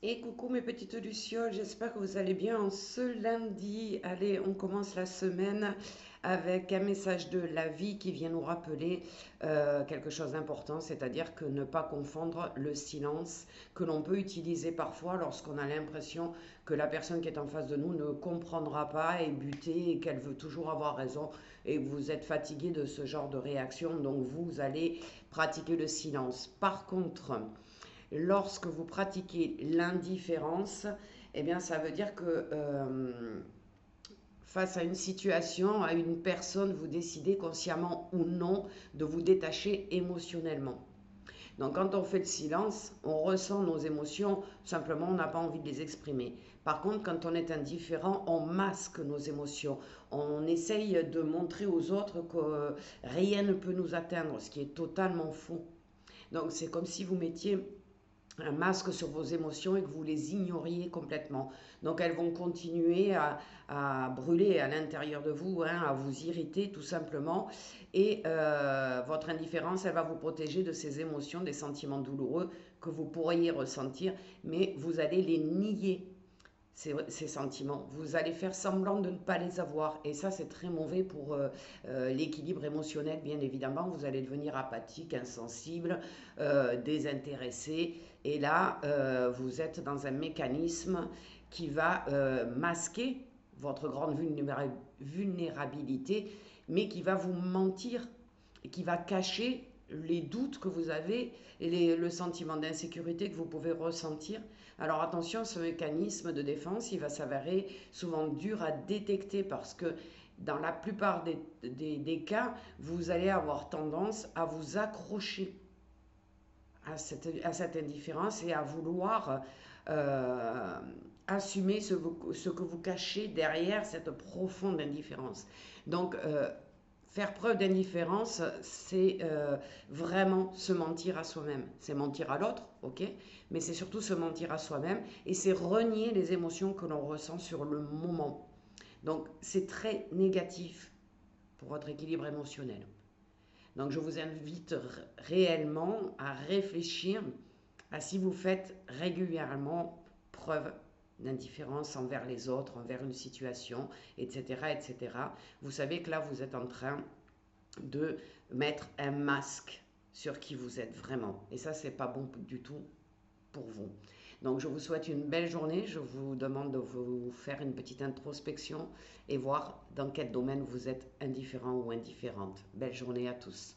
Et coucou mes petites lucioles, j'espère que vous allez bien en ce lundi. Allez, on commence la semaine avec un message de la vie qui vient nous rappeler quelque chose d'important, c'est-à-dire que ne pas confondre le silence que l'on peut utiliser parfois lorsqu'on a l'impression que la personne qui est en face de nous ne comprendra pas, est butée et qu'elle veut toujours avoir raison et que vous êtes fatigué de ce genre de réaction, donc vous allez pratiquer le silence. Par contre, lorsque vous pratiquez l'indifférence, eh bien, ça veut dire que face à une situation, à une personne, vous décidez consciemment ou non de vous détacher émotionnellement. Donc quand on fait le silence, on ressent nos émotions, simplement on n'a pas envie de les exprimer. Par contre, quand on est indifférent, on masque nos émotions. On essaye de montrer aux autres que rien ne peut nous atteindre, ce qui est totalement faux. Donc c'est comme si vous mettiez un masque sur vos émotions et que vous les ignoriez complètement. Donc elles vont continuer à brûler à l'intérieur de vous, hein, à vous irriter tout simplement. Et votre indifférence, elle va vous protéger de ces émotions, des sentiments douloureux que vous pourriez ressentir, mais vous allez les nier. Ces sentiments. Vous allez faire semblant de ne pas les avoir. Et ça, c'est très mauvais pour l'équilibre émotionnel, bien évidemment. Vous allez devenir apathique, insensible, désintéressé. Et là, vous êtes dans un mécanisme qui va masquer votre grande vulnérabilité, mais qui va vous mentir, qui va cacher les doutes que vous avez et le sentiment d'insécurité que vous pouvez ressentir. Alors attention, ce mécanisme de défense, il va s'avérer souvent dur à détecter parce que dans la plupart des cas, vous allez avoir tendance à vous accrocher à cette indifférence et à vouloir euh, assumer ce que vous cachez derrière cette profonde indifférence. Donc, faire preuve d'indifférence, c'est vraiment se mentir à soi-même. C'est mentir à l'autre, ok, mais c'est surtout se mentir à soi-même et c'est renier les émotions que l'on ressent sur le moment. Donc, c'est très négatif pour votre équilibre émotionnel. Donc je vous invite réellement à réfléchir à si vous faites régulièrement preuve d'indifférence envers les autres, envers une situation, etc., etc. Vous savez que là, vous êtes en train de mettre un masque sur qui vous êtes vraiment. Et ça, c'est pas bon du tout pour vous. Donc je vous souhaite une belle journée. Je vous demande de vous faire une petite introspection et voir dans quel domaine vous êtes indifférent ou indifférente. Belle journée à tous.